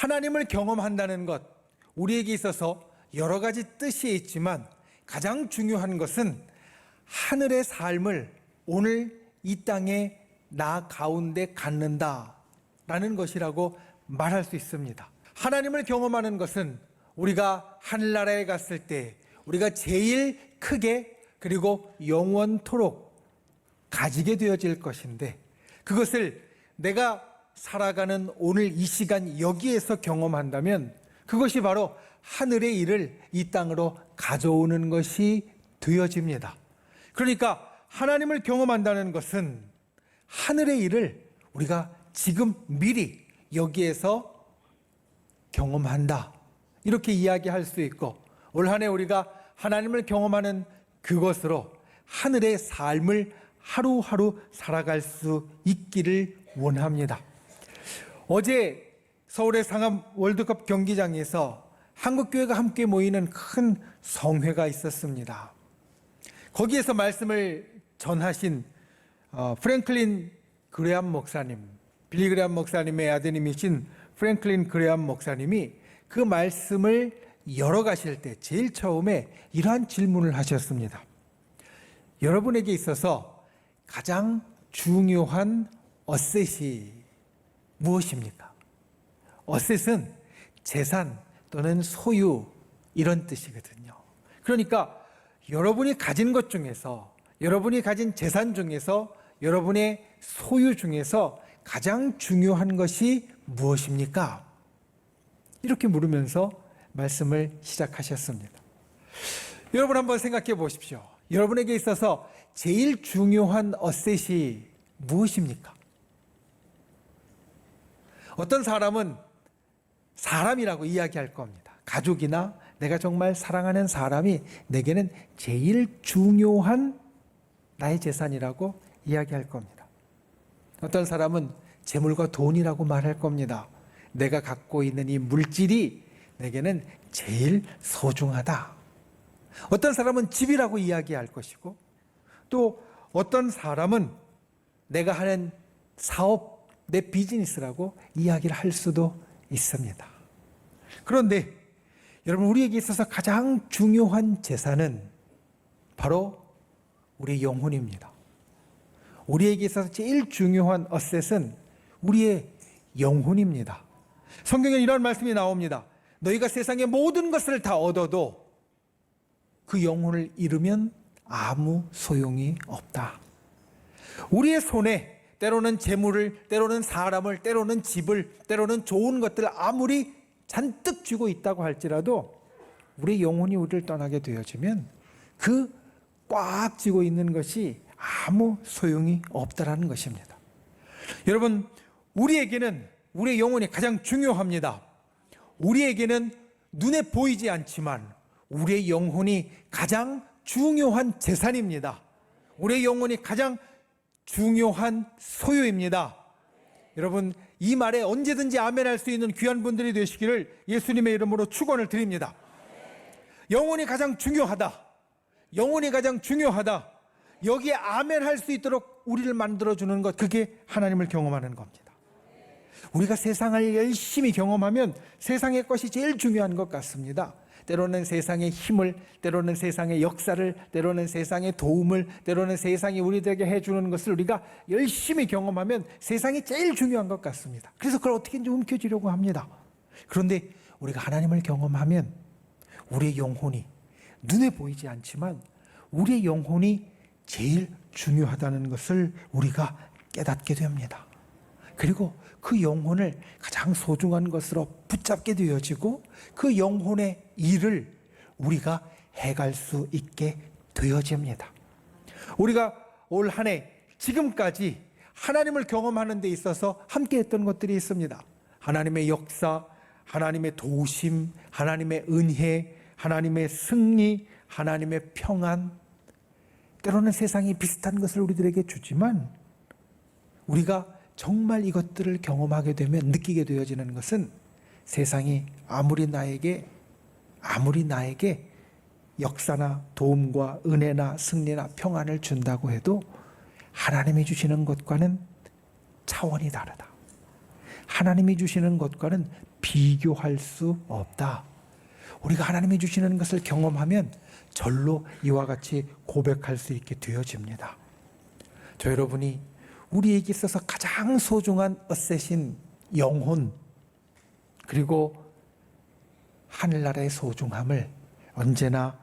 하나님을 경험한다는 것, 우리에게 있어서 여러 가지 뜻이 있지만 가장 중요한 것은 하늘의 삶을 오늘 이 땅에 나 가운데 갖는다라는 것이라고 말할 수 있습니다. 하나님을 경험하는 것은 우리가 하늘나라에 갔을 때 우리가 제일 크게 그리고 영원토록 가지게 되어질 것인데, 그것을 내가 살아가는 오늘 이 시간 여기에서 경험한다면 그것이 바로 하늘의 일을 이 땅으로 가져오는 것이 되어집니다. 그러니까 하나님을 경험한다는 것은 하늘의 일을 우리가 지금 미리 여기에서 경험한다, 이렇게 이야기할 수 있고, 올 한 해 우리가 하나님을 경험하는 그것으로 하늘의 삶을 하루하루 살아갈 수 있기를 원합니다. 어제 서울의 상암 월드컵 경기장에서 한국교회가 함께 모이는 큰 성회가 있었습니다. 거기에서 말씀을 전하신 프랭클린 그레암 목사님, 빌리 그레암 목사님의 아드님이신 프랭클린 그레암 목사님이 그 말씀을 열어가실 때 제일 처음에 이러한 질문을 하셨습니다. 여러분에게 있어서 가장 중요한 어셋이 무엇입니까? 어셋은 재산 또는 소유, 이런 뜻이거든요. 그러니까 여러분이 가진 것 중에서, 여러분이 가진 재산 중에서, 여러분의 소유 중에서 가장 중요한 것이 무엇입니까? 이렇게 물으면서 말씀을 시작하셨습니다. 여러분 한번 생각해 보십시오. 여러분에게 있어서 제일 중요한 어셋이 무엇입니까? 어떤 사람은 사람이라고 이야기할 겁니다. 가족이나 내가 정말 사랑하는 사람이 내게는 제일 중요한 나의 재산이라고 이야기할 겁니다. 어떤 사람은 재물과 돈이라고 말할 겁니다. 내가 갖고 있는 이 물질이 내게는 제일 소중하다. 어떤 사람은 집이라고 이야기할 것이고, 또 어떤 사람은 내가 하는 사업, 내 비즈니스라고 이야기를 할 수도 있습니다. 그런데 여러분, 우리에게 있어서 가장 중요한 재산은 바로 우리의 영혼입니다. 우리에게 있어서 제일 중요한 어셋은 우리의 영혼입니다. 성경에 이런 말씀이 나옵니다. 너희가 세상의 모든 것을 다 얻어도 그 영혼을 잃으면 아무 소용이 없다. 우리의 손에 때로는 재물을, 때로는 사람을, 때로는 집을, 때로는 좋은 것들을 아무리 잔뜩 쥐고 있다고 할지라도 우리의 영혼이 우리를 떠나게 되어지면 그 꽉 쥐고 있는 것이 아무 소용이 없다라는 것입니다. 여러분, 우리에게는 우리의 영혼이 가장 중요합니다. 우리에게는 눈에 보이지 않지만 우리의 영혼이 가장 중요한 재산입니다. 우리의 영혼이 가장 중요한 소유입니다. 여러분, 이 말에 언제든지 아멘할 수 있는 귀한 분들이 되시기를 예수님의 이름으로 축원을 드립니다. 영혼이 가장 중요하다. 영혼이 가장 중요하다. 여기에 아멘할 수 있도록 우리를 만들어주는 것, 그게 하나님을 경험하는 겁니다. 우리가 세상을 열심히 경험하면 세상의 것이 제일 중요한 것 같습니다. 때로는 세상의 힘을, 때로는 세상의 역사를, 때로는 세상의 도움을, 때로는 세상이 우리들에게 해주는 것을 우리가 열심히 경험하면 세상이 제일 중요한 것 같습니다. 그래서 그걸 어떻게든지 움켜쥐려고 합니다. 그런데 우리가 하나님을 경험하면 우리의 영혼이 눈에 보이지 않지만 우리의 영혼이 제일 중요하다는 것을 우리가 깨닫게 됩니다. 그리고 그 영혼을 가장 소중한 것으로 붙잡게 되어지고 그 영혼의 일을 우리가 해갈 수 있게 되어집니다. 우리가 올 한 해 지금까지 하나님을 경험하는 데 있어서 함께 했던 것들이 있습니다. 하나님의 역사, 하나님의 도우심, 하나님의 은혜, 하나님의 승리, 하나님의 평안. 때로는 세상이 비슷한 것을 우리들에게 주지만 우리가 정말 이것들을 경험하게 되면 느끼게 되어지는 것은 세상이 아무리 나에게 역사나 도움과 은혜나 승리나 평안을 준다고 해도 하나님이 주시는 것과는 차원이 다르다. 하나님이 주시는 것과는 비교할 수 없다. 우리가 하나님이 주시는 것을 경험하면 절로 이와 같이 고백할 수 있게 되어집니다. 저 여러분이 우리에게 있어서 가장 소중한 어셋인 영혼, 그리고 하늘나라의 소중함을 언제나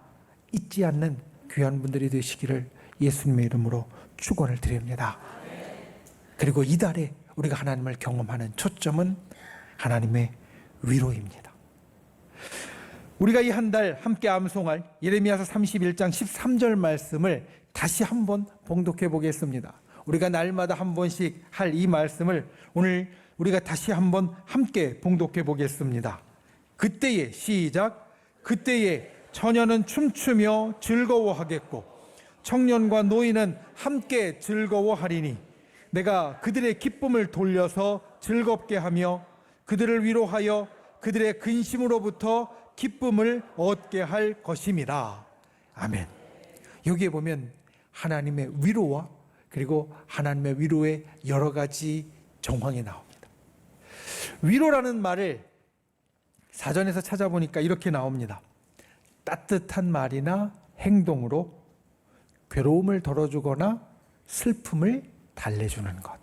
잊지 않는 귀한 분들이 되시기를 예수님의 이름으로 축원을 드립니다. 그리고 이달에 우리가 하나님을 경험하는 초점은 하나님의 위로입니다. 우리가 이 한 달 함께 암송할 예레미야서 31장 13절 말씀을 다시 한번 봉독해 보겠습니다. 우리가 날마다 한 번씩 할 이 말씀을 오늘 우리가 다시 한번 함께 봉독해 보겠습니다. 그때에 시작. 그때에 처녀는 춤추며 즐거워하겠고 청년과 노인은 함께 즐거워하리니 내가 그들의 기쁨을 돌려서 즐겁게 하며 그들을 위로하여 그들의 근심으로부터 기쁨을 얻게 할 것임이라. 아멘. 여기에 보면 하나님의 위로와 그리고 하나님의 위로의 여러 가지 정황이 나옵니다. 위로라는 말을 사전에서 찾아보니까 이렇게 나옵니다. 따뜻한 말이나 행동으로 괴로움을 덜어주거나 슬픔을 달래주는 것.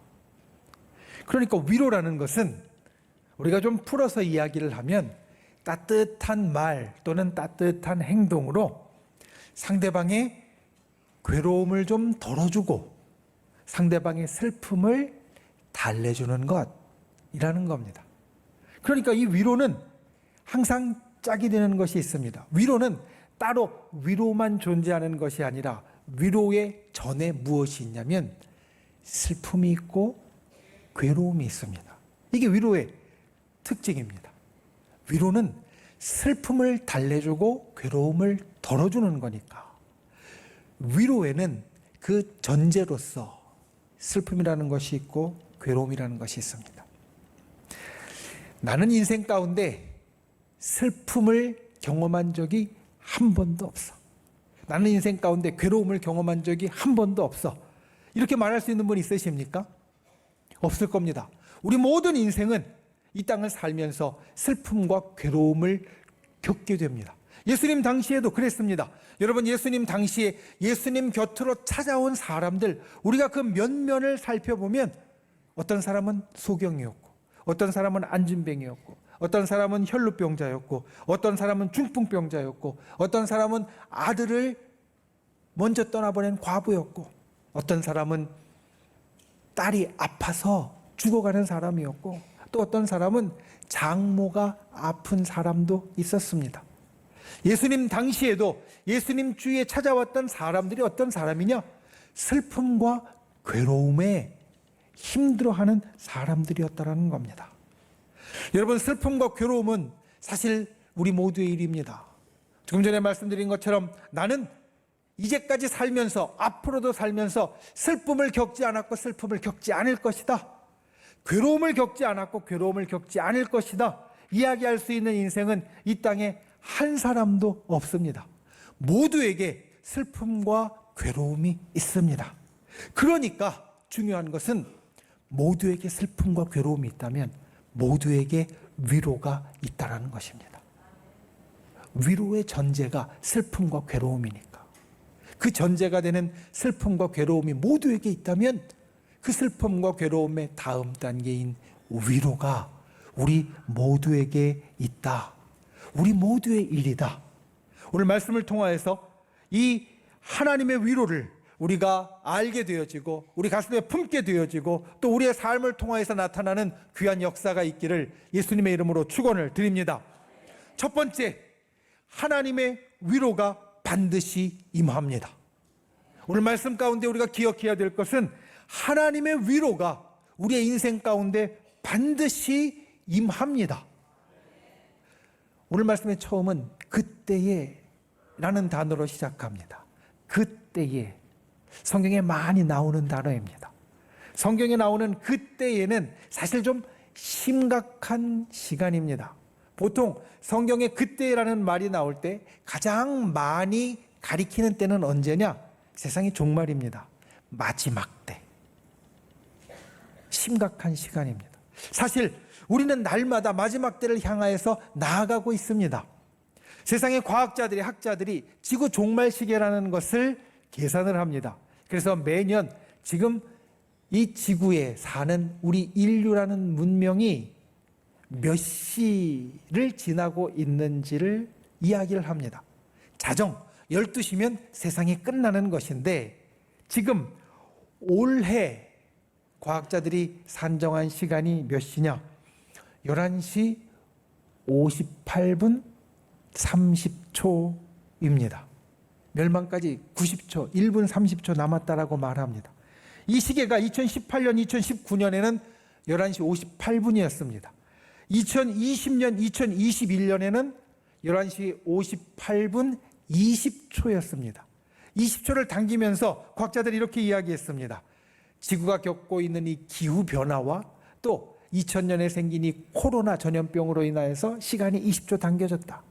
그러니까 위로라는 것은 우리가 좀 풀어서 이야기를 하면 따뜻한 말 또는 따뜻한 행동으로 상대방의 괴로움을 좀 덜어주고 상대방의 슬픔을 달래주는 것이라는 겁니다. 그러니까 이 위로는 항상 짝이 되는 것이 있습니다. 위로는 따로 위로만 존재하는 것이 아니라 위로의 전에 무엇이 있냐면 슬픔이 있고 괴로움이 있습니다. 이게 위로의 특징입니다. 위로는 슬픔을 달래주고 괴로움을 덜어주는 거니까 위로에는 그 전제로서 슬픔이라는 것이 있고 괴로움이라는 것이 있습니다. 나는 인생 가운데 슬픔을 경험한 적이 한 번도 없어. 나는 인생 가운데 괴로움을 경험한 적이 한 번도 없어. 이렇게 말할 수 있는 분 있으십니까? 없을 겁니다. 우리 모든 인생은 이 땅을 살면서 슬픔과 괴로움을 겪게 됩니다. 예수님 당시에도 그랬습니다. 여러분, 예수님 당시에 예수님 곁으로 찾아온 사람들, 우리가 그 면면을 살펴보면 어떤 사람은 소경이었고 어떤 사람은 안진뱅이였고 어떤 사람은 혈루병자였고 어떤 사람은 중풍병자였고 어떤 사람은 아들을 먼저 떠나보낸 과부였고 어떤 사람은 딸이 아파서 죽어가는 사람이었고 또 어떤 사람은 장모가 아픈 사람도 있었습니다. 예수님 당시에도 예수님 주위에 찾아왔던 사람들이 어떤 사람이냐? 슬픔과 괴로움에 힘들어하는 사람들이었다는 겁니다. 여러분, 슬픔과 괴로움은 사실 우리 모두의 일입니다. 조금 전에 말씀드린 것처럼 나는 이제까지 살면서 앞으로도 살면서 슬픔을 겪지 않았고 슬픔을 겪지 않을 것이다. 괴로움을 겪지 않았고 괴로움을 겪지 않을 것이다. 이야기할 수 있는 인생은 이 땅에 한 사람도 없습니다. 모두에게 슬픔과 괴로움이 있습니다. 그러니까 중요한 것은 모두에게 슬픔과 괴로움이 있다면 모두에게 위로가 있다는 것입니다. 위로의 전제가 슬픔과 괴로움이니까 그 전제가 되는 슬픔과 괴로움이 모두에게 있다면 그 슬픔과 괴로움의 다음 단계인 위로가 우리 모두에게 있다. 우리 모두의 일이다. 오늘 말씀을 통하여서 이 하나님의 위로를 우리가 알게 되어지고 우리 가슴에 품게 되어지고 또 우리의 삶을 통하여서 나타나는 귀한 역사가 있기를 예수님의 이름으로 축원을 드립니다. 첫 번째, 하나님의 위로가 반드시 임합니다. 오늘 말씀 가운데 우리가 기억해야 될 것은 하나님의 위로가 우리의 인생 가운데 반드시 임합니다. 오늘 말씀의 처음은 그때에 라는 단어로 시작합니다. 그때에. 성경에 많이 나오는 단어입니다. 성경에 나오는 그때에는 사실 좀 심각한 시간입니다. 보통 성경에 그때라는 말이 나올 때 가장 많이 가리키는 때는 언제냐? 세상의 종말입니다. 마지막 때. 심각한 시간입니다. 사실 우리는 날마다 마지막 때를 향하여서 나아가고 있습니다. 세상의 과학자들이, 학자들이 지구 종말 시계라는 것을 계산을 합니다. 그래서 매년 지금 이 지구에 사는 우리 인류라는 문명이 몇 시를 지나고 있는지를 이야기를 합니다. 자정 12시면 세상이 끝나는 것인데, 지금 올해 과학자들이 산정한 시간이 몇 시냐? 11시 58분 30초입니다. 멸망까지 90초, 1분 30초 남았다라고 말합니다. 이 시계가 2018년, 2019년에는 11시 58분이었습니다. 2020년, 2021년에는 11시 58분 20초였습니다. 20초를 당기면서 과학자들이 이렇게 이야기했습니다. 지구가 겪고 있는 이 기후변화와 또 2000년에 생긴 이 코로나 전염병으로 인하여서 시간이 20초 당겨졌다.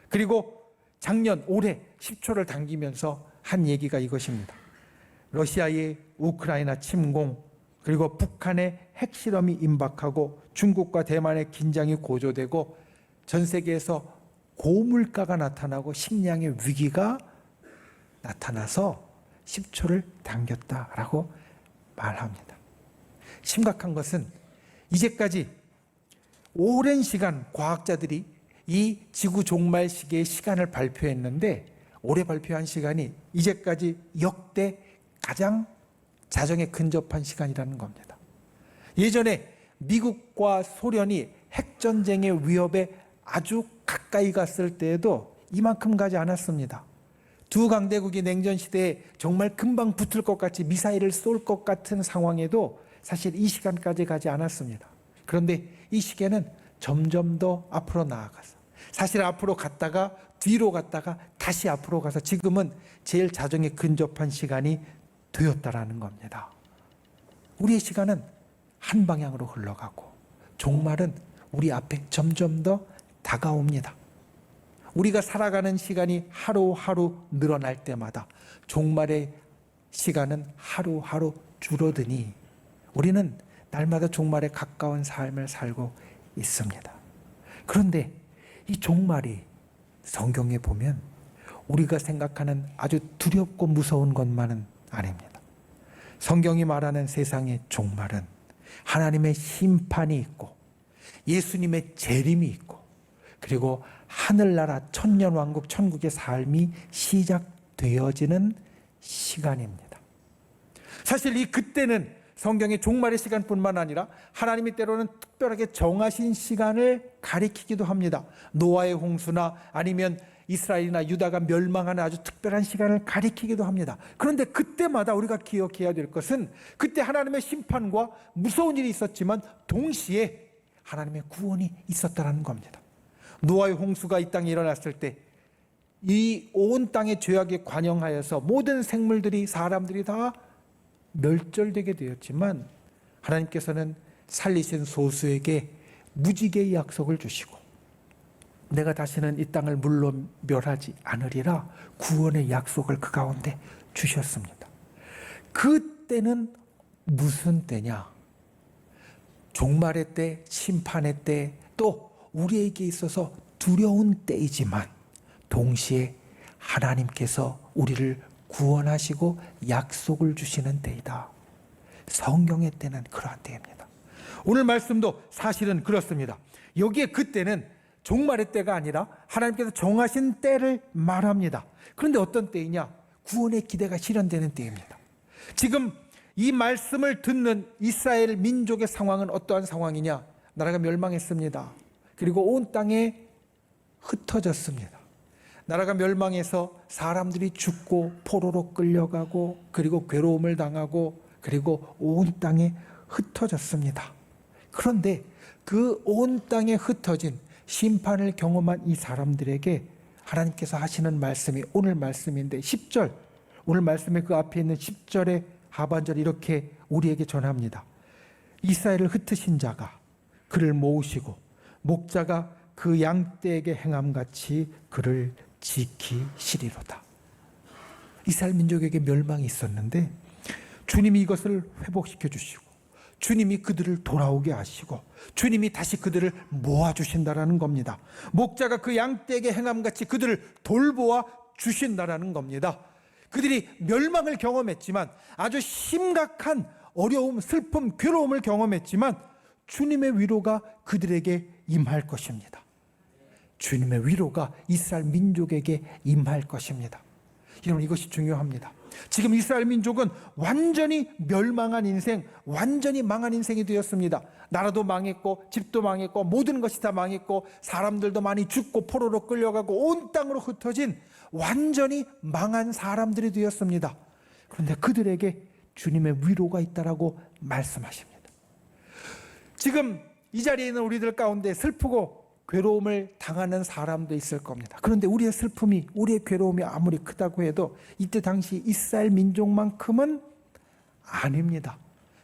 그리고 작년, 올해 10초를 당기면서 한 얘기가 이것입니다. 러시아의 우크라이나 침공, 그리고 북한의 핵실험이 임박하고 중국과 대만의 긴장이 고조되고 전 세계에서 고물가가 나타나고 식량의 위기가 나타나서 10초를 당겼다라고 말합니다. 심각한 것은 이제까지 오랜 시간 과학자들이 이 지구 종말 시계의 시간을 발표했는데, 올해 발표한 시간이 이제까지 역대 가장 자정에 근접한 시간이라는 겁니다. 예전에 미국과 소련이 핵전쟁의 위협에 아주 가까이 갔을 때에도 이만큼 가지 않았습니다. 두 강대국이 냉전 시대에 정말 금방 붙을 것 같이 미사일을 쏠 것 같은 상황에도 사실 이 시간까지 가지 않았습니다. 그런데 이 시계는 점점 더 앞으로 나아가서, 사실 앞으로 갔다가 뒤로 갔다가 다시 앞으로 가서 지금은 제일 자정에 근접한 시간이 되었다라는 겁니다. 우리의 시간은 한 방향으로 흘러가고 종말은 우리 앞에 점점 더 다가옵니다. 우리가 살아가는 시간이 하루하루 늘어날 때마다 종말의 시간은 하루하루 줄어드니 우리는 날마다 종말에 가까운 삶을 살고 있습니다. 그런데 이 종말이 성경에 보면 우리가 생각하는 아주 두렵고 무서운 것만은 아닙니다. 성경이 말하는 세상의 종말은 하나님의 심판이 있고 예수님의 재림이 있고 그리고 하늘나라 천년왕국 천국의 삶이 시작되어지는 시간입니다. 사실 이 그때는 성경의 종말의 시간뿐만 아니라 하나님이 때로는 특별하게 정하신 시간을 가리키기도 합니다. 노아의 홍수나 아니면 이스라엘이나 유다가 멸망하는 아주 특별한 시간을 가리키기도 합니다. 그런데 그때마다 우리가 기억해야 될 것은 그때 하나님의 심판과 무서운 일이 있었지만 동시에 하나님의 구원이 있었다는 겁니다. 노아의 홍수가 이 땅에 일어났을 때 이 온 땅의 죄악에 관영하여서 모든 생물들이, 사람들이 다 멸절되게 되었지만 하나님께서는 살리신 소수에게 무지개의 약속을 주시고 내가 다시는 이 땅을 물로 멸하지 않으리라 구원의 약속을 그 가운데 주셨습니다. 그때는 무슨 때냐? 종말의 때, 심판의 때, 또 우리에게 있어서 두려운 때이지만 동시에 하나님께서 우리를 구원하시고 약속을 주시는 때이다. 성경의 때는 그러한 때입니다. 오늘 말씀도 사실은 그렇습니다. 여기에 그때는 종말의 때가 아니라 하나님께서 정하신 때를 말합니다. 그런데 어떤 때이냐? 구원의 기대가 실현되는 때입니다. 지금 이 말씀을 듣는 이스라엘 민족의 상황은 어떠한 상황이냐? 나라가 멸망했습니다. 그리고 온 땅에 흩어졌습니다. 나라가 멸망해서 사람들이 죽고 포로로 끌려가고 그리고 괴로움을 당하고 그리고 온 땅에 흩어졌습니다. 그런데 그 온 땅에 흩어진 심판을 경험한 이 사람들에게 하나님께서 하시는 말씀이 오늘 말씀인데 10절, 오늘 말씀의 그 앞에 있는 10절의 하반절 이렇게 우리에게 전합니다. 이스라엘을 흩으신 자가 그를 모으시고 목자가 그 양떼에게 행함같이 그를 지키시리로다. 이스라엘 민족에게 멸망이 있었는데 주님이 이것을 회복시켜 주시고 주님이 그들을 돌아오게 하시고 주님이 다시 그들을 모아주신다라는 겁니다. 목자가 그 양떼에게 행함같이 그들을 돌보아 주신다라는 겁니다. 그들이 멸망을 경험했지만, 아주 심각한 어려움, 슬픔, 괴로움을 경험했지만 주님의 위로가 그들에게 임할 것입니다. 주님의 위로가 이스라엘 민족에게 임할 것입니다. 여러분, 이것이 중요합니다. 지금 이스라엘 민족은 완전히 멸망한 인생, 완전히 망한 인생이 되었습니다. 나라도 망했고 집도 망했고 모든 것이 다 망했고 사람들도 많이 죽고 포로로 끌려가고 온 땅으로 흩어진 완전히 망한 사람들이 되었습니다. 그런데 그들에게 주님의 위로가 있다라고 말씀하십니다. 지금 이 자리에 있는 우리들 가운데 슬프고 괴로움을 당하는 사람도 있을 겁니다. 그런데 우리의 슬픔이, 우리의 괴로움이 아무리 크다고 해도 이때 당시 이스라엘 민족만큼은 아닙니다.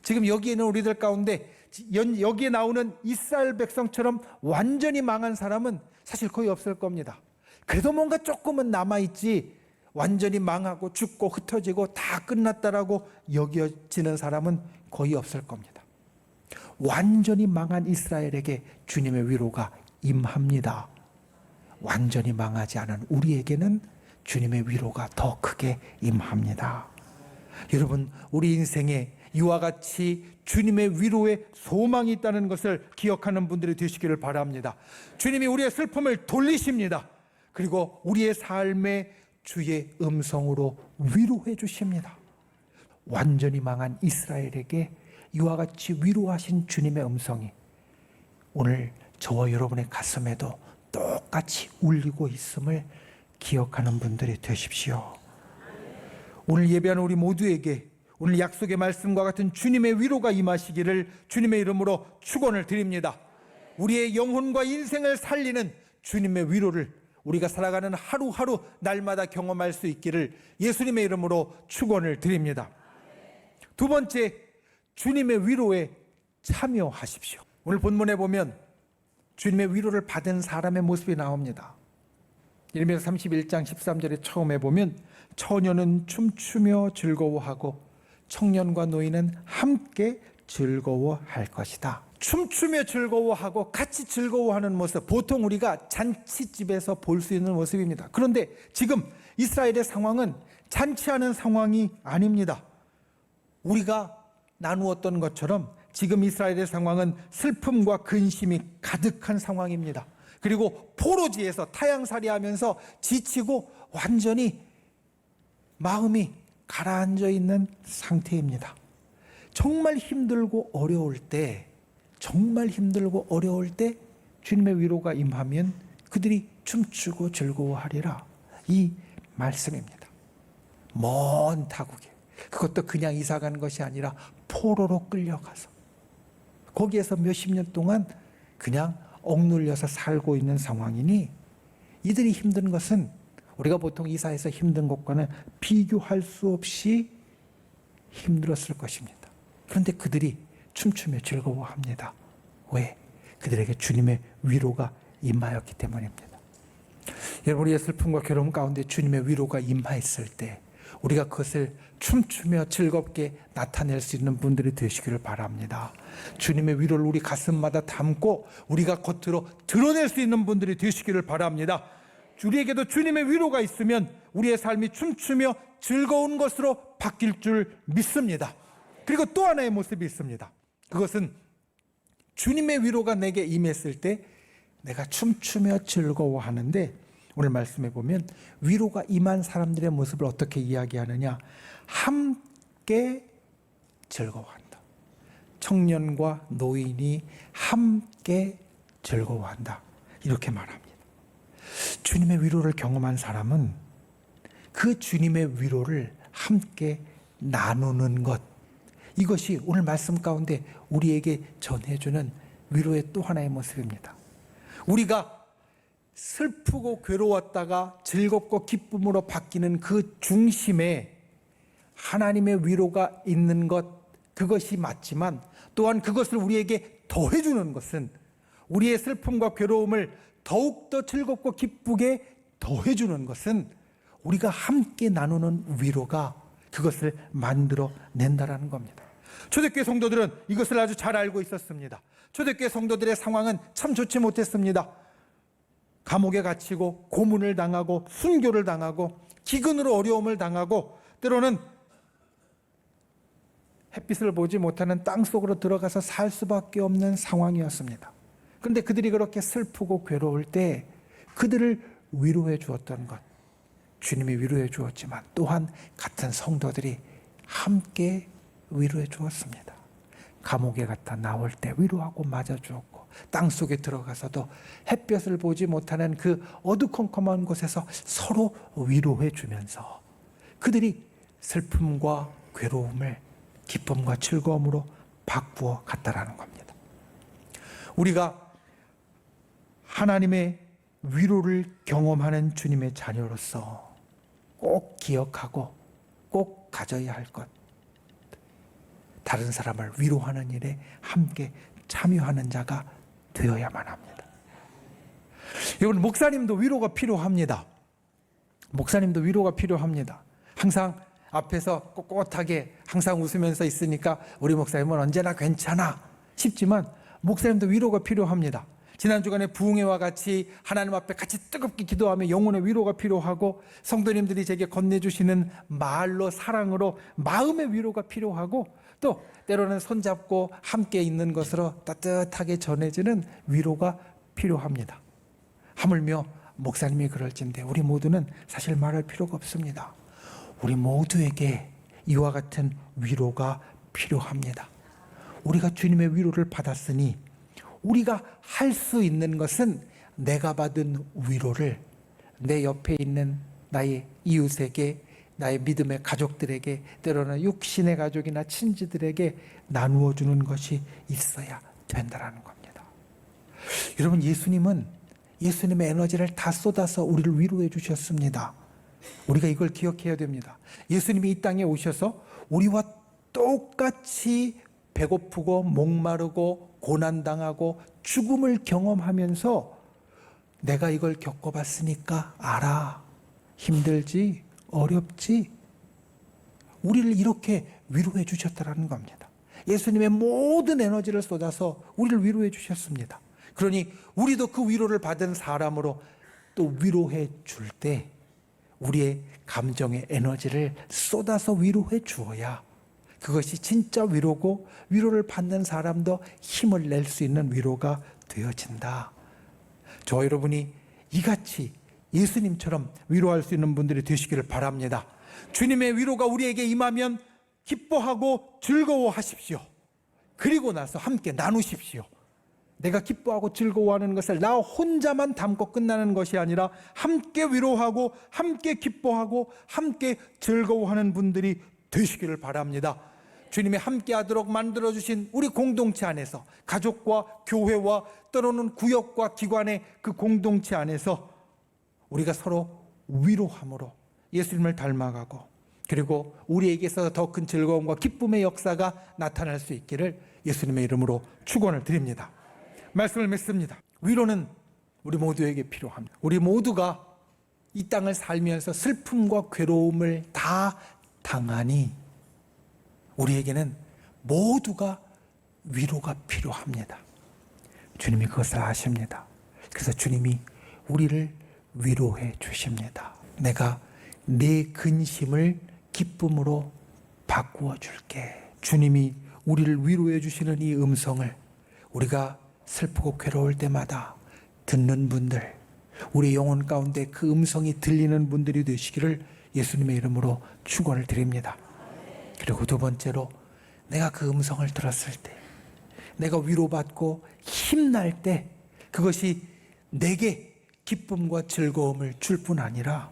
지금 여기 있는 우리들 가운데 여기에 나오는 이스라엘 백성처럼 완전히 망한 사람은 사실 거의 없을 겁니다. 그래도 뭔가 조금은 남아있지, 완전히 망하고 죽고 흩어지고 다 끝났다라고 여겨지는 사람은 거의 없을 겁니다. 완전히 망한 이스라엘에게 주님의 위로가 임합니다. 완전히 망하지 않은 우리에게는 주님의 위로가 더 크게 임합니다. 여러분, 우리 인생에 이와 같이 주님의 위로에 소망이 있다는 것을 기억하는 분들이 되시기를 바랍니다. 주님이 우리의 슬픔을 돌리십니다. 그리고 우리의 삶에 주의 음성으로 위로해 주십니다. 완전히 망한 이스라엘에게 이와 같이 위로하신 주님의 음성이 오늘 저와 여러분의 가슴에도 똑같이 울리고 있음을 기억하는 분들이 되십시오. 오늘 예배하는 우리 모두에게 오늘 약속의 말씀과 같은 주님의 위로가 임하시기를 주님의 이름으로 축원을 드립니다. 우리의 영혼과 인생을 살리는 주님의 위로를 우리가 살아가는 하루하루 날마다 경험할 수 있기를 예수님의 이름으로 축원을 드립니다. 두 번째, 주님의 위로에 참여하십시오. 오늘 본문에 보면 주님의 위로를 받은 사람의 모습이 나옵니다. 예레미야 31장 13절에 처음에 보면 처녀는 춤추며 즐거워하고 청년과 노인은 함께 즐거워할 것이다. 춤추며 즐거워하고 같이 즐거워하는 모습, 보통 우리가 잔치집에서 볼 수 있는 모습입니다. 그런데 지금 이스라엘의 상황은 잔치하는 상황이 아닙니다. 우리가 나누었던 것처럼 지금 이스라엘의 상황은 슬픔과 근심이 가득한 상황입니다. 그리고 포로지에서 타향살이하면서 지치고 완전히 마음이 가라앉아 있는 상태입니다. 정말 힘들고 어려울 때, 정말 힘들고 어려울 때 주님의 위로가 임하면 그들이 춤추고 즐거워하리라, 이 말씀입니다. 먼 타국에, 그것도 그냥 이사 간 것이 아니라 포로로 끌려가서 거기에서 몇십 년 동안 그냥 억눌려서 살고 있는 상황이니 이들이 힘든 것은 우리가 보통 이사해서 힘든 것과는 비교할 수 없이 힘들었을 것입니다. 그런데 그들이 춤추며 즐거워합니다. 왜? 그들에게 주님의 위로가 임하였기 때문입니다. 여러분, 우리의 슬픔과 괴로움 가운데 주님의 위로가 임하였을 때 우리가 그것을 춤추며 즐겁게 나타낼 수 있는 분들이 되시기를 바랍니다. 주님의 위로를 우리 가슴마다 담고 우리가 겉으로 드러낼 수 있는 분들이 되시기를 바랍니다. 우리에게도 주님의 위로가 있으면 우리의 삶이 춤추며 즐거운 것으로 바뀔 줄 믿습니다. 그리고 또 하나의 모습이 있습니다. 그것은 주님의 위로가 내게 임했을 때 내가 춤추며 즐거워하는데, 오늘 말씀해 보면 위로가 임한 사람들의 모습을 어떻게 이야기하느냐, 함께 즐거워한다. 청년과 노인이 함께 즐거워한다, 이렇게 말합니다. 주님의 위로를 경험한 사람은 그 주님의 위로를 함께 나누는 것, 이것이 오늘 말씀 가운데 우리에게 전해주는 위로의 또 하나의 모습입니다. 우리가 슬프고 괴로웠다가 즐겁고 기쁨으로 바뀌는 그 중심에 하나님의 위로가 있는 것, 그것이 맞지만 또한 그것을 우리에게 더해주는 것은, 우리의 슬픔과 괴로움을 더욱더 즐겁고 기쁘게 더해주는 것은 우리가 함께 나누는 위로가 그것을 만들어낸다라는 겁니다. 초대교회 성도들은 이것을 아주 잘 알고 있었습니다. 초대교회 성도들의 상황은 참 좋지 못했습니다. 감옥에 갇히고 고문을 당하고 순교를 당하고 기근으로 어려움을 당하고 때로는 햇빛을 보지 못하는 땅속으로 들어가서 살 수밖에 없는 상황이었습니다. 그런데 그들이 그렇게 슬프고 괴로울 때 그들을 위로해 주었던 것, 주님이 위로해 주었지만 또한 같은 성도들이 함께 위로해 주었습니다. 감옥에 갔다 나올 때 위로하고 맞아 주었고, 땅속에 들어가서도 햇볕을 보지 못하는 그 어두컴컴한 곳에서 서로 위로해 주면서 그들이 슬픔과 괴로움을 기쁨과 즐거움으로 바꾸어 갔다라는 겁니다. 우리가 하나님의 위로를 경험하는 주님의 자녀로서 꼭 기억하고 꼭 가져야 할 것, 다른 사람을 위로하는 일에 함께 참여하는 자가 되어야만 합니다. 여러분, 목사님도 위로가 필요합니다. 목사님도 위로가 필요합니다. 항상 앞에서 꼿꼿하게 항상 웃으면서 있으니까 우리 목사님은 언제나 괜찮아 싶지만 목사님도 위로가 필요합니다. 지난 주간에 부흥회와 같이 하나님 앞에 같이 뜨겁게 기도하며 영혼의 위로가 필요하고, 성도님들이 제게 건네주시는 말로 사랑으로 마음의 위로가 필요하고, 또 때로는 손잡고 함께 있는 것으로 따뜻하게 전해지는 위로가 필요합니다. 하물며 목사님이 그럴진데 우리 모두는 사실 말할 필요가 없습니다. 우리 모두에게 이와 같은 위로가 필요합니다. 우리가 주님의 위로를 받았으니 우리가 할 수 있는 것은 내가 받은 위로를 내 옆에 있는 나의 이웃에게, 나의 믿음의 가족들에게, 때로는 육신의 가족이나 친지들에게 나누어 주는 것이 있어야 된다는 겁니다. 여러분, 예수님은 예수님의 에너지를 다 쏟아서 우리를 위로해 주셨습니다. 우리가 이걸 기억해야 됩니다. 예수님이 이 땅에 오셔서 우리와 똑같이 배고프고 목마르고 고난당하고 죽음을 경험하면서 내가 이걸 겪어봤으니까 알아. 힘들지? 어렵지? 우리를 이렇게 위로해 주셨다는 겁니다. 예수님의 모든 에너지를 쏟아서 우리를 위로해 주셨습니다. 그러니 우리도 그 위로를 받은 사람으로 또 위로해 줄 때 우리의 감정의 에너지를 쏟아서 위로해 주어야 그것이 진짜 위로고, 위로를 받는 사람도 힘을 낼 수 있는 위로가 되어진다. 저와 여러분이 이같이 예수님처럼 위로할 수 있는 분들이 되시기를 바랍니다. 주님의 위로가 우리에게 임하면 기뻐하고 즐거워하십시오. 그리고 나서 함께 나누십시오. 내가 기뻐하고 즐거워하는 것을 나 혼자만 담고 끝나는 것이 아니라 함께 위로하고 함께 기뻐하고 함께 즐거워하는 분들이 되시기를 바랍니다. 주님이 함께하도록 만들어주신 우리 공동체 안에서, 가족과 교회와 때로는 구역과 기관의 그 공동체 안에서 우리가 서로 위로함으로 예수님을 닮아가고, 그리고 우리에게서 더 큰 즐거움과 기쁨의 역사가 나타날 수 있기를 예수님의 이름으로 축원을 드립니다. 말씀을 맺습니다. 위로는 우리 모두에게 필요합니다. 우리 모두가 이 땅을 살면서 슬픔과 괴로움을 다 당하니 우리에게는 모두가 위로가 필요합니다. 주님이 그것을 아십니다. 그래서 주님이 우리를 위로해 주십니다. 내가 내 근심을 기쁨으로 바꾸어 줄게. 주님이 우리를 위로해 주시는 이 음성을 우리가 슬프고 괴로울 때마다 듣는 분들, 우리 영혼 가운데 그 음성이 들리는 분들이 되시기를 예수님의 이름으로 축원을 드립니다. 그리고 두 번째로, 내가 그 음성을 들었을 때, 내가 위로받고 힘날 때 그것이 내게 기쁨과 즐거움을 줄 뿐 아니라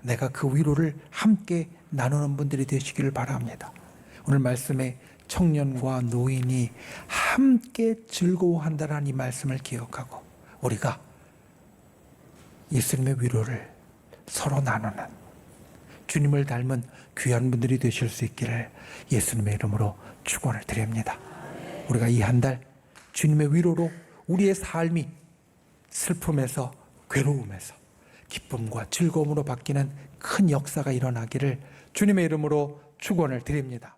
내가 그 위로를 함께 나누는 분들이 되시기를 바랍니다. 오늘 말씀에 청년과 노인이 함께 즐거워한다는 이 말씀을 기억하고 우리가 예수님의 위로를 서로 나누는, 주님을 닮은 귀한 분들이 되실 수 있기를 예수님의 이름으로 축원을 드립니다. 우리가 이 한 달 주님의 위로로 우리의 삶이 슬픔에서 괴로움에서 기쁨과 즐거움으로 바뀌는 큰 역사가 일어나기를 주님의 이름으로 축원을 드립니다.